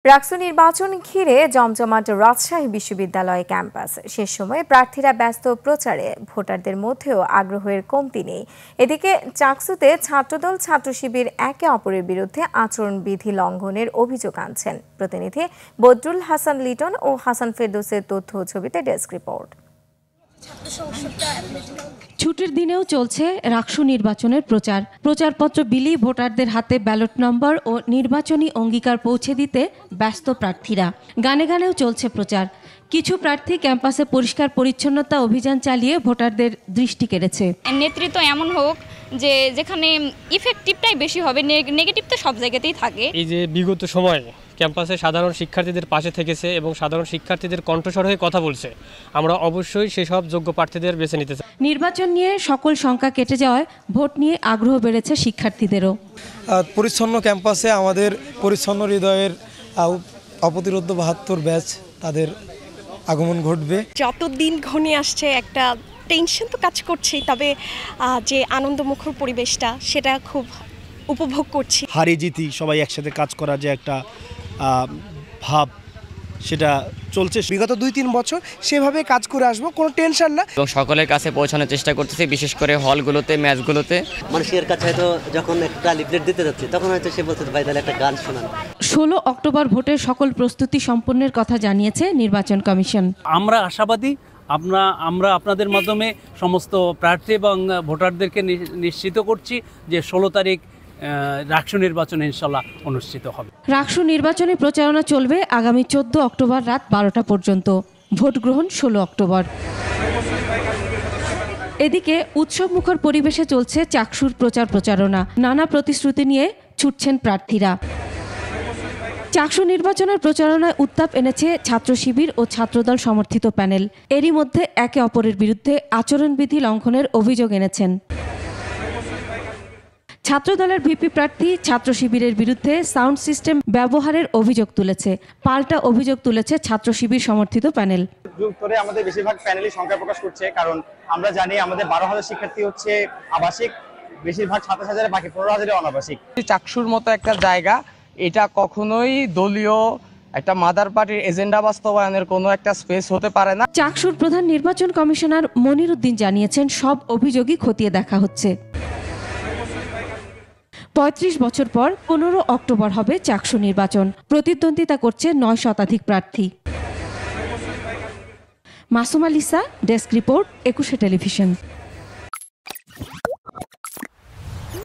রাকসু নির্বাচন ঘিরে জমজমাট রাজশাহী বিশ্ববিদ্যালয় ক্যাম্পাস। শেষ সময়ে প্রার্থীরা ব্যস্ত প্রচারে, ভোটারদের মধ্যেও আগ্রহের কমতি নেই। এদিকে চাকসুতে ছাত্রদল ছাত্র শিবির একে অপরের বিরুদ্ধে আচরণবিধি লঙ্ঘনের অভিযোগ আনছেন। প্রতিনিধি বদরুল হাসান লিটন ও হাসান ফেরদৌসের তথ্য ছবিতে ডেস্ক রিপোর্ট। ছুটির দিনেও চলছে রাকসু নির্বাচনের প্রচারপত্র বিলি ভোটারদের হাতে ব্যালট নম্বর ও নির্বাচনী অঙ্গীকার পৌঁছে দিতে ব্যস্ত প্রার্থীরা। গানে গানেও চলছে প্রচার। কিছু প্রার্থী ক্যাম্পাসে পরিষ্কার পরিচ্ছন্নতা অভিযান চালিয়ে ভোটারদের দৃষ্টি কেড়েছে। নেতৃত্ব এমন হোক যে যেখানে ইফেক্টিভটাই বেশি হবে, নেগেটিভ তো সব জায়গাতেই থাকে। এই যে বিগত সময় ক্যাম্পাসে সাধারণ শিক্ষার্থীদের পাশে থেকেছে এবং সাধারণ শিক্ষার্থীদের কণ্ঠস্বর হয়ে কথা বলছে, আমরা অবশ্যই সেসব যোগ্য প্রার্থীদের বেছে নিতে চাই। নির্বাচন নিয়ে সকল শঙ্কা কেটে যাওয়ায় ভোট নিয়ে আগ্রহ বেড়েছে শিক্ষার্থীদেরও। পরিচ্ছন্ন ক্যাম্পাসে আমাদের পরিচ্ছন্ন হৃদয়ের অপ্রতিরোধ ৭২ ব্যাচ তাদের আগমন ঘটবে। যতদিন ঘনিয়ে আসছে একটা টেনশন তো কাজ করছেই, তবে যে আনন্দমুখর পরিবেশটা সেটা খুব উপভোগ করছি। হারি জিতি সবাই একসাথে কাজ করা যে একটা ভাব, সেটা চলছে বিগত ২-৩ বছর সেভাবে কাজ করে আসবো, কোনো টেনশন না। এবং সকলের কাছে পৌঁছানোর চেষ্টা করতেছি, বিশেষ করে হলগুলোতে, ম্যাচগুলোতে। মানুষের কাছে হয়তো যখন একটা লিফলেট দিতে যাচ্ছে তখন হয়তো সে বলতে ভাই তাহলে একটা গান শোনান। ১৬ অক্টোবর ভোটের সকল প্রস্তুতি সম্পন্নের কথা জানিয়েছে নির্বাচন কমিশন। আমরা আশাবাদী আমরা আপনাদের মাধ্যমে সমস্ত প্রার্থী এবং ভোটারদেরকে নিশ্চিত করছি যে ১৬ তারিখ রাকসু নির্বাচন ইনশাল্লাহ অনুষ্ঠিত হবে। রাকসু নির্বাচনী প্রচারণা চলবে আগামী ১৪ অক্টোবর রাত ১২টা পর্যন্ত। ভোট গ্রহণ ১৬ অক্টোবর। এদিকে উৎসবমুখর পরিবেশে চলছে চাকসুর প্রচারণা। নানা প্রতিশ্রুতি নিয়ে ছুটছেন প্রার্থীরা। চাকসু নির্বাচনের প্রচারণায় উত্তাপ এনেছে ছাত্র শিবির ও ছাত্রদল সমর্থিত প্যানেল। এরই মধ্যে একে অপরের বিরুদ্ধে আচরণবিধি লঙ্ঘনের অভিযোগ এনেছেন। ছাত্রদলের ভিপি প্রার্থী ছাত্র শিবিরের বিরুদ্ধে সাউন্ড সিস্টেম ব্যবহারের অভিযোগ তুলেছে। পাল্টা অভিযোগ তুলেছে ছাত্র শিবির সমর্থিত প্যানেল। ধরে আমাদের বেশিরভাগ প্যানেলই সংখ্যা প্রকাশ করছে, কারণ আমরা জানি আমাদের ১২,০০০ শিক্ষার্থী হচ্ছে আবাসিক, বেশিরভাগ ২৭,০০০, বাকি ১৫,০০০ অনাবাসিক। চাকসুর মতো একটা জায়গা, এটা কখনোই দলীয় একটা মাদার পার্টির এজেন্ডা বাস্তবায়নের কোনো একটা স্পেস হতে পারে না। চাকসুর প্রধান নির্বাচন কমিশনার মনির উদ্দিন জানিয়েছেন, সব অভিযোগই খতিয়ে দেখা হচ্ছে। ৩৫ বছর পর ১৫ অক্টোবর হবে চাকসু নির্বাচন। প্রতিদ্বন্দ্বিতা করছে ৯ শতাধিক প্রার্থী। Masuma Lisa, desk report, ২১ television.